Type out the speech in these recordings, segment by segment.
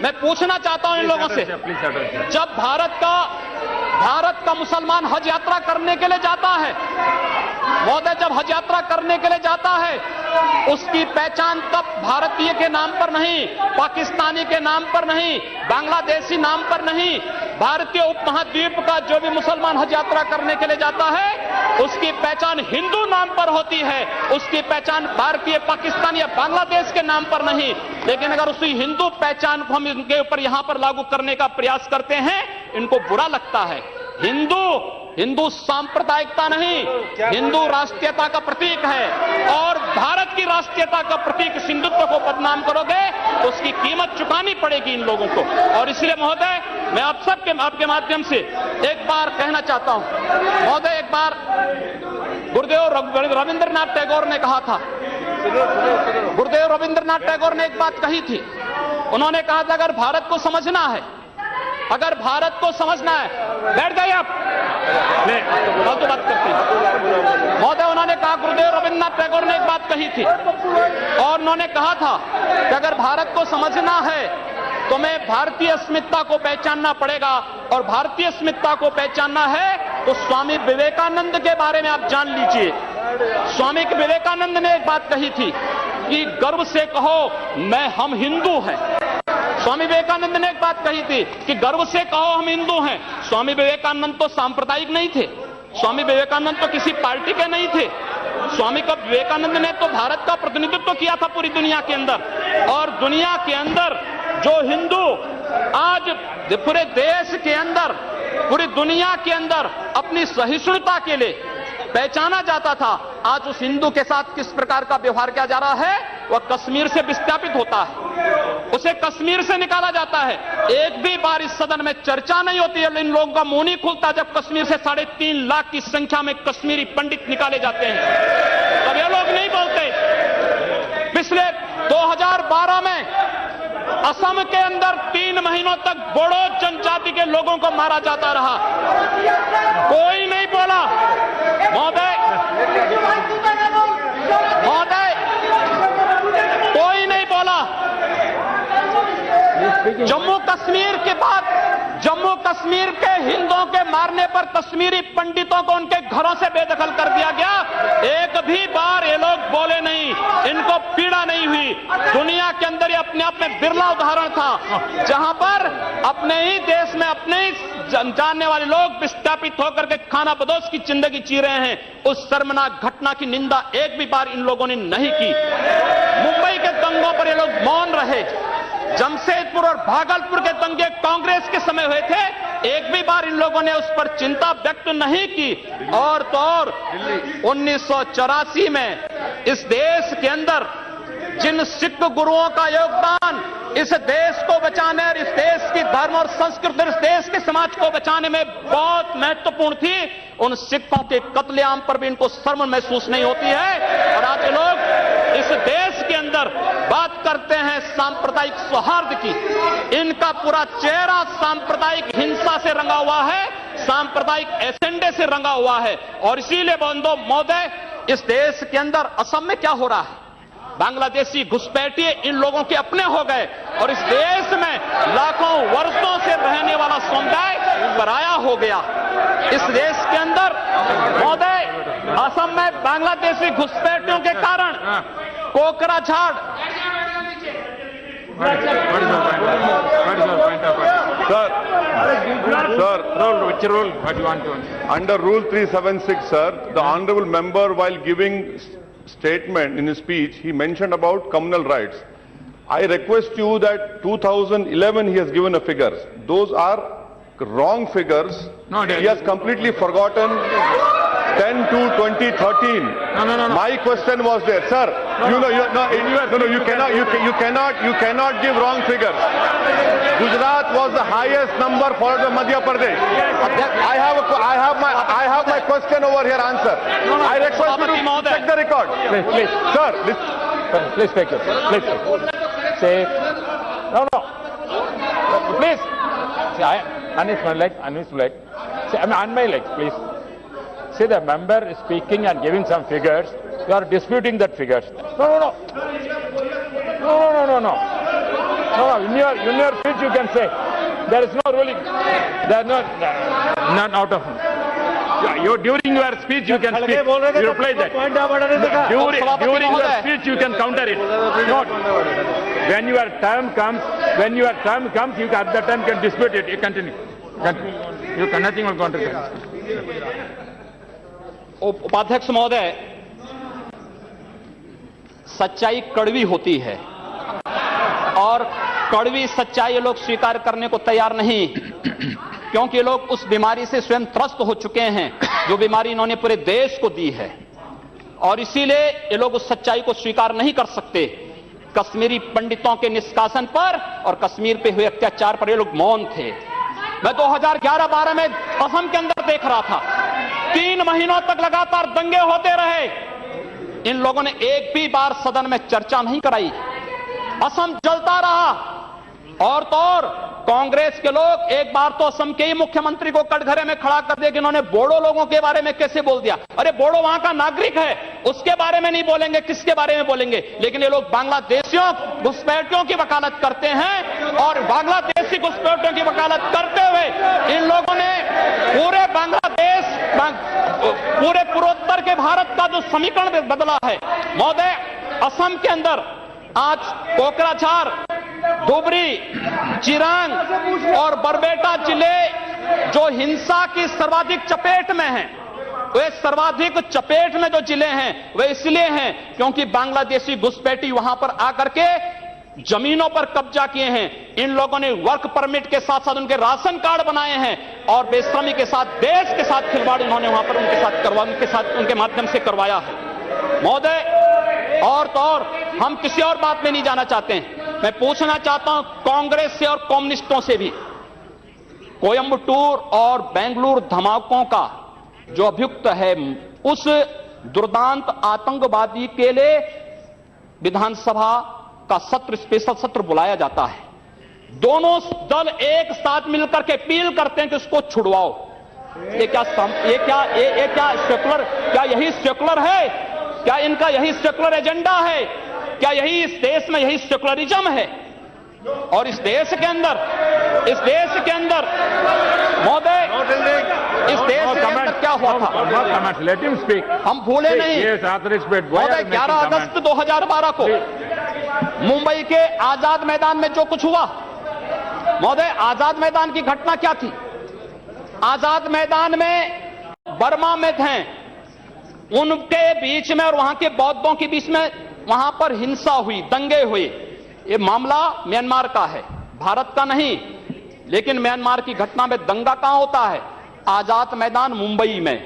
मैं पूछना चाहता हूं इन लोगों से, जब भारत का मुसलमान हज यात्रा करने के लिए जाता है, महोदय, जब हज यात्रा करने के लिए जाता है, उसकी पहचान तब भारतीय के नाम पर नहीं, पाकिस्तानी के नाम पर नहीं, बांग्लादेशी नाम पर नहीं, भारतीय उपमहाद्वीप का जो भी मुसलमान हज यात्रा करने के लिए जाता है, उसकी पहचान हिंदू नाम पर होती है, उसकी पहचान भारतीय, पाकिस्तानी या बांग्लादेश के नाम पर नहीं। लेकिन अगर उसी हिंदू पहचान को हम इनके ऊपर यहां पर लागू करने का प्रयास करते हैं, इनको बुरा लगता है। हिंदू सांप्रदायिकता नहीं, हिंदू राष्ट्रीयता का प्रतीक है, और भारत की राष्ट्रीयता का प्रतीक हिंदुत्व को बदनाम करोगे तो उसकी कीमत चुकानी पड़ेगी इन लोगों को। और इसलिए महोदय, मैं आप सबके आपके माध्यम से एक बार कहना चाहता हूं, महोदय, एक बार गुरुदेव रविंद्रनाथ टैगोर ने कहा था, गुरुदेव रविंद्रनाथ टैगोर ने एक बात कही थी। उन्होंने कहा था, अगर भारत को समझना है, अगर भारत को समझना है, बैठ जाइए आप, फालतू बात करते हैं महोदय। उन्होंने कहा, गुरुदेव रविंद्रनाथ टैगोर ने एक बात कही थी, और उन्होंने कहा था कि अगर भारत को समझना है तो मैं भारतीय अस्मिता को पहचानना पड़ेगा, और भारतीय अस्मिता को पहचानना है तो स्वामी विवेकानंद के बारे में आप जान लीजिए। स्वामी विवेकानंद ने एक बात कही थी कि गर्व से कहो हम हिंदू हैं। स्वामी विवेकानंद ने एक बात कही थी कि गर्व से कहो हम हिंदू हैं। स्वामी विवेकानंद तो सांप्रदायिक नहीं थे, स्वामी विवेकानंद तो किसी पार्टी के नहीं थे। स्वामी विवेकानंद ने तो भारत का प्रतिनिधित्व किया था पूरी दुनिया के अंदर, और दुनिया के अंदर जो हिंदू आज पूरे देश के अंदर, पूरी दुनिया के अंदर अपनी सहिष्णुता के लिए पहचाना जाता था, आज उस हिंदू के साथ किस प्रकार का व्यवहार किया जा रहा है, वह कश्मीर से विस्थापित होता है, उसे कश्मीर से निकाला जाता है। एक भी बार इस सदन में चर्चा नहीं होती है, इन लोगों का मुंह नहीं खुलता जब कश्मीर से 3.5 लाख की संख्या में कश्मीरी पंडित निकाले जाते हैं, तब ये लोग नहीं बोलते। पिछले 2012 में असम के अंदर 3 महीनों तक बोडो जनजाति के लोगों को मारा जाता रहा, कोई नहीं बोला। महोदय, कोई नहीं बोला। जम्मू कश्मीर के बाद, जम्मू कश्मीर के हिंदुओं के मारने पर कश्मीरी पंडितों को उनके घरों से बेदखल कर दिया गया, एक भी बार ये लोग बोले नहीं, इनको पीड़ा नहीं हुई। दुनिया के अंदर ये अपने आप में बिरला उदाहरण था जहां पर अपने ही देश में अपने ही जानने वाले लोग विस्थापित होकर के खाना बदोश की जिंदगी जी रहे हैं। उस शर्मनाक घटना की निंदा एक भी बार इन लोगों ने नहीं की। मुंबई के दंगों पर ये लोग मौन रहे, जमशेदपुर और भागलपुर के दंगे कांग्रेस के समय हुए थे, एक भी बार इन लोगों ने उस पर चिंता व्यक्त नहीं की। और तो और 1984 में इस देश के अंदर जिन सिख गुरुओं का योगदान इस देश को बचाने और इस देश की धर्म और संस्कृति, इस देश के समाज को बचाने में बहुत महत्वपूर्ण थी, उन सिखों के कत्लेआम पर भी इनको शर्म महसूस नहीं होती है। और आज लोग इस देश के अंदर बात करते हैं सांप्रदायिक सौहार्द की, इनका पूरा चेहरा सांप्रदायिक हिंसा से रंगा हुआ है, सांप्रदायिक एजेंडे से रंगा हुआ है। और इसीलिए बंधु महोदय, इस देश के अंदर असम में क्या हो रहा है, बांग्लादेशी घुसपैठिए इन लोगों के अपने हो गए, और इस देश में लाखों वर्षों से रहने वाला समुदाय पराया हो गया। इस देश के अंदर महोदय, असम में बांग्लादेशी घुसपैठियों के कारण Kokrajhar, Sir, which rule? What you want to? Under Rule 376, sir, the honourable member, while giving statement in his speech, he mentioned about communal rights. I request you that 2011 he has given a figures. Those are wrong figures. No, he has completely forgotten 10 to 2013. No. My question was there, sir. You cannot give wrong figures. Gujarat was the highest number followed by Madhya Pradesh. I have my question over here. Answer. I request you to check the record. Please. Sir, Please take it. Please. Say. No. Please. See, unmute my leg. See, on my leg, please. See, the member is speaking and giving some figures. You are disputing that figures. No. No, in your speech you can say. There is no ruling. There is not out of. During your speech you can speak. You reply that. During your speech you can counter it. Not when your term comes. When your term comes, you at that time can dispute it. You continue. You can nothing will counter it. उपाध्यक्ष महोदय, सच्चाई कड़वी होती है और कड़वी सच्चाई ये लोग स्वीकार करने को तैयार नहीं, क्योंकि ये लोग उस बीमारी से स्वयं त्रस्त हो चुके हैं जो बीमारी इन्होंने पूरे देश को दी है, और इसीलिए ये लोग उस सच्चाई को स्वीकार नहीं कर सकते। कश्मीरी पंडितों के निष्कासन पर और कश्मीर पे हुए अत्याचार पर ये लोग मौन थे। मैं 2011-12 में असम के अंदर देख रहा था, 3 महीनों तक लगातार दंगे होते रहे, इन लोगों ने एक भी बार सदन में चर्चा नहीं कराई। असम जलता रहा, और तो और कांग्रेस के लोग एक बार तो असम के ही मुख्यमंत्री को कटघरे में खड़ा कर दिया कि इन्होंने बोडो लोगों के बारे में कैसे बोल दिया। अरे बोडो वहां का नागरिक है, उसके बारे में नहीं बोलेंगे, किसके बारे में बोलेंगे? लेकिन ये लोग बांग्लादेशियों घुसपैठियों की वकालत करते हैं, और बांग्लादेशी घुसपैठियों की वकालत करते हुए इन लोगों ने पूरे बांग्लादेश, पूरे पूर्वोत्तर के भारत का जो समीकरण बदला है। महोदय, असम के अंदर आज कोकराझार, धुबरी, चिरांग और बरबेटा जिले जो हिंसा की सर्वाधिक चपेट में हैं, वे सर्वाधिक चपेट में जो जिले हैं वे इसलिए हैं क्योंकि बांग्लादेशी घुसपैठी वहां पर आकर के जमीनों पर कब्जा किए हैं। इन लोगों ने वर्क परमिट के साथ साथ उनके राशन कार्ड बनाए हैं, और बेशर्मी के साथ देश के साथ खिलवाड़ उन्होंने वहां पर उनके माध्यम से करवाया है। महोदय, और तो और हम किसी और बात में नहीं जाना चाहते हैं, मैं पूछना चाहता हूं कांग्रेस से और कम्युनिस्टों से भी, कोयंबटूर और बेंगलुरु धमाकों का जो अभियुक्त है, उस दुर्दांत आतंकवादी के लिए विधानसभा का सत्र, स्पेशल सत्र बुलाया जाता है। दोनों दल एक साथ मिलकर के अपील करते हैं कि उसको छुड़वाओ। ये क्या सेकुलर, क्या यही सेकुलर है? क्या इनका यही सेकुलर एजेंडा है? क्या यही इस देश में यही सेकुलरिज्म है? और इस देश के अंदर महोदय, इस देश के अंदर क्या हुआ था? Let him speak. हम भूले नहीं महोदय, 11 अगस्त 2012 को मुंबई के आजाद मैदान में जो कुछ हुआ, महोदय, आजाद मैदान की घटना क्या थी? आजाद मैदान में बर्मा में थे, उनके बीच में और वहां के बौद्धों के बीच में वहां पर हिंसा हुई, दंगे हुए। ये मामला म्यांमार का है, भारत का नहीं। लेकिन म्यांमार की घटना में दंगा कहां होता है? आजाद मैदान मुंबई में।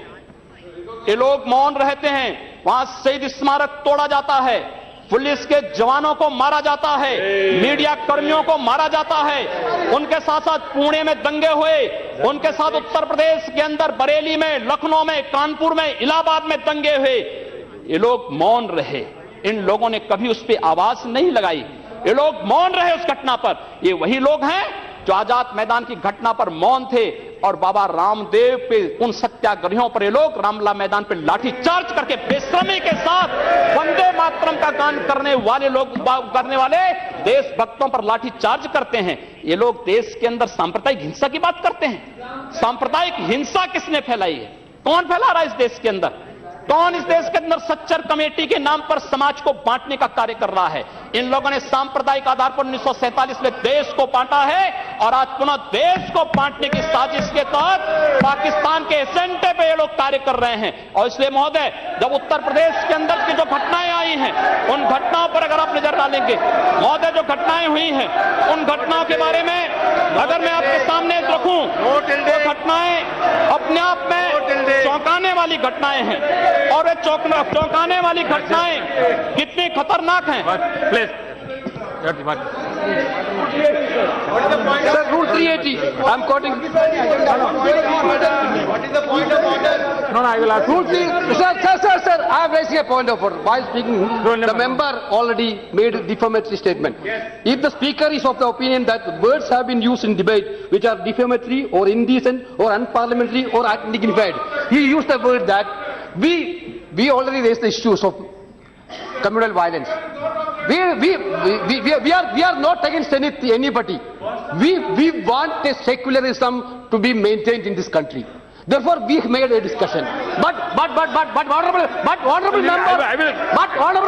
ये लोग मौन रहते हैं, वहां शहीद स्मारक तोड़ा जाता है, पुलिस के जवानों को मारा जाता है, मीडिया कर्मियों को मारा जाता है। उनके साथ साथ पुणे में दंगे हुए, उनके साथ उत्तर प्रदेश के अंदर बरेली में, लखनऊ में, कानपुर में, इलाहाबाद में दंगे हुए। ये लोग मौन रहे, इन लोगों ने कभी उस पर आवाज नहीं लगाई, ये लोग मौन रहे उस घटना पर। ये वही लोग हैं जो आजाद मैदान की घटना पर मौन थे, और बाबा रामदेव पे, उन सत्याग्रहियों पर ये लोग रामला मैदान पे लाठी चार्ज करके बेशर्मी के साथ वंदे मातरम का गान करने वाले देशभक्तों पर लाठी चार्ज करते हैं। ये लोग देश के अंदर सांप्रदायिक हिंसा की बात करते हैं। सांप्रदायिक हिंसा किसने फैलाई है? कौन फैला रहा है इस देश के अंदर? कौन इस देश के अंदर सच्चर कमेटी के नाम पर समाज को बांटने का कार्य कर रहा है? इन लोगों ने सांप्रदायिक आधार पर 1947 में देश को बांटा है, और आज पुनः देश को बांटने की साजिश के तहत पाकिस्तान के एजेंडे पे ये लोग कार्य कर रहे हैं। और इसलिए महोदय, जब उत्तर प्रदेश के अंदर की जो घटनाएं आई हैं, उन घटनाओं पर अगर आप नजर डालेंगे महोदय, जो घटनाएं हुई हैं, उन घटनाओं के बारे में अगर मैं आपके सामने रखूं, तो घटनाएं अपने आप में चौंकाने वाली घटनाएं हैं, और वे चौंकाने वाली घटनाएं कितनी खतरनाक हैं। Please. Sir, Rule 380. I'm quoting. What is the point of order? No, I will ask. Rule 3. Sir. I am raising a point of order. While speaking, the member already made a defamatory statement. If the speaker is of the opinion that words have been used in debate which are defamatory or indecent or unparliamentary or undignified, he used the word that we already raised the issues of communal violence. we are not against anybody. We want a secularism to be maintained in this country. Therefore, we made a discussion. But honorable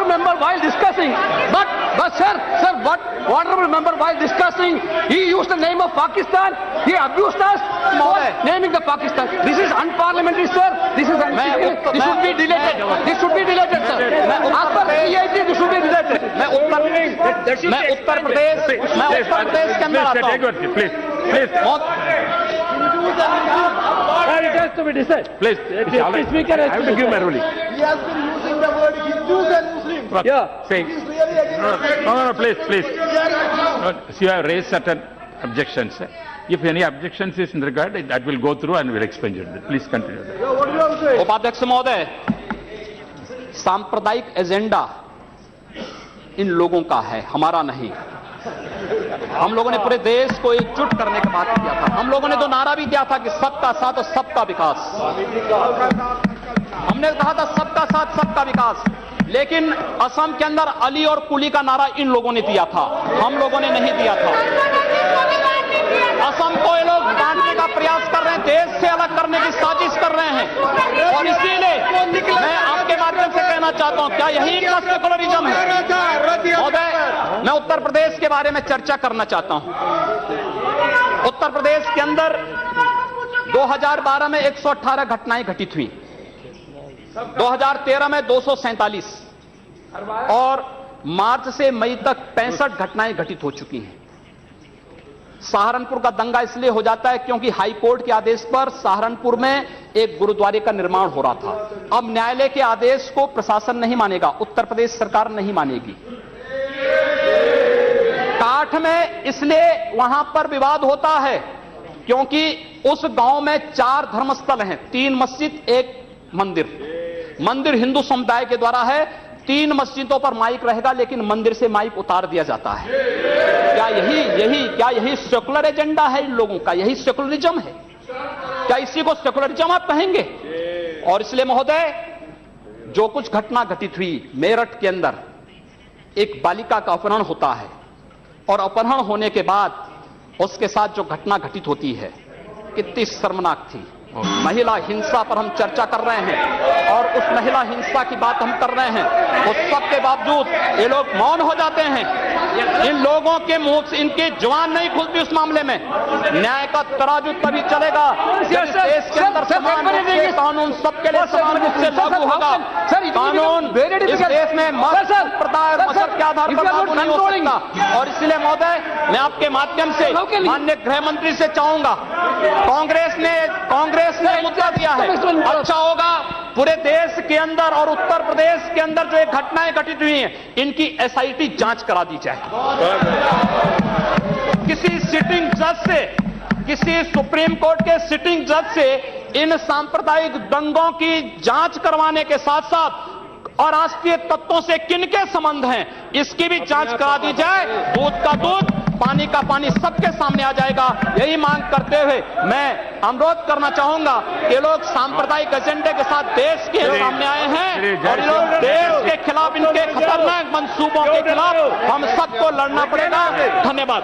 member, while discussing, but honorable member, while discussing, he used the name of Pakistan. He abused us for naming the Pakistan. This is unparliamentary, sir. This is uncivil. This should be deleted. This should be deleted, sir. As per CIT, this should be deleted. मैं उत्तर प्रदेश के अंदर आता हूं। Please. It has to be decided. Please, Deputy Speaker I has have to to give my decide. ruling. He has been using the word Hindus and Muslims. Yeah. Saying, He's really against no, please. We are against. No, see, you have raised certain objections. If any objections is in regard, that will go through and will explain it. Please continue. What do you have to say? उपाध्यक्ष महोदय, सांप्रदायिक agenda इन लोगों का है, हमारा नहीं। हम लोगों ने पूरे देश को एकजुट करने का बात किया था। हम लोगों ने तो नारा भी दिया था कि सबका साथ और सबका विकास। हमने कहा था सबका साथ सबका विकास, लेकिन असम के अंदर अली और कुली का नारा इन लोगों ने दिया था, हम लोगों ने नहीं दिया था। असम को ये लोग बांटने का प्रयास कर रहे हैं, देश से अलग करने की साजिश कर रहे हैं, और इसीलिए मैं आपके माध्यम से कहना चाहता हूं, क्या यही इनका सेकुलरिज्म है? महोदय, मैं उत्तर प्रदेश के बारे में चर्चा करना चाहता हूं। उत्तर प्रदेश के अंदर 2012 में 118 घटनाएं घटित हुई, 2013 में 247 और मार्च से मई तक 65 घटनाएं घटित हो चुकी हैं। सहारनपुर का दंगा इसलिए हो जाता है क्योंकि हाई कोर्ट के आदेश पर सहारनपुर में एक गुरुद्वारे का निर्माण हो रहा था। अब न्यायालय के आदेश को प्रशासन नहीं मानेगा, उत्तर प्रदेश सरकार नहीं मानेगी। काठ में इसलिए वहां पर विवाद होता है क्योंकि उस गांव में 4 धर्मस्थल हैं, 3 मस्जिद, 1 मंदिर। मंदिर हिंदू समुदाय के द्वारा है, 3 मस्जिदों पर माइक रहेगा, लेकिन मंदिर से माइक उतार दिया जाता है। क्या यही सेकुलर एजेंडा है इन लोगों का? यही सेकुलरिज्म है? क्या इसी को सेकुलरिज्म आप कहेंगे? और इसलिए महोदय, जो कुछ घटना घटित हुई मेरठ के अंदर, एक बालिका का अपहरण होता है और अपहरण होने के बाद उसके साथ जो घटना घटित होती है कितनी शर्मनाक थी। महिला हिंसा पर हम चर्चा कर रहे हैं और उस महिला हिंसा की बात हम कर रहे हैं, उस सब के बावजूद ये लोग मौन हो जाते हैं। इन लोगों के मुंह से इनकी जुबान नहीं खुलती उस मामले में। न्याय का तराजू तभी चलेगा जब देश के अंदर समान रूप से कानून सबके लिए समान रूप से लागू होगा। कानून इस देश में मत संप्रदाय और मजहब के आधार पर लागू नहीं हो सकता। और इसलिए महोदय, मैं आपके माध्यम से माननीय गृह मंत्री से चाहूंगा, कांग्रेस ने मुद्दा दिया है, अच्छा होगा पूरे देश के अंदर और उत्तर प्रदेश के अंदर जो एक घटनाएं घटित हुई हैं, इनकी एसआईटी जांच करा दी जाए। किसी सिटिंग जज से, किसी सुप्रीम कोर्ट के सिटिंग जज से इन सांप्रदायिक दंगों की जांच करवाने के साथ साथ और राष्ट्रीय तत्वों से किनके संबंध हैं, इसकी भी जांच करा दी जाए। दूध का दूध, पानी का पानी सबके सामने आ जाएगा। यही मांग करते हुए मैं अनुरोध करना चाहूंगा कि लोग सांप्रदायिक एजेंडे के साथ देश के सामने आए हैं और लोग देश के खिलाफ, इनके खतरनाक मंसूबों के खिलाफ हम सबको लड़ना पड़ेगा। धन्यवाद।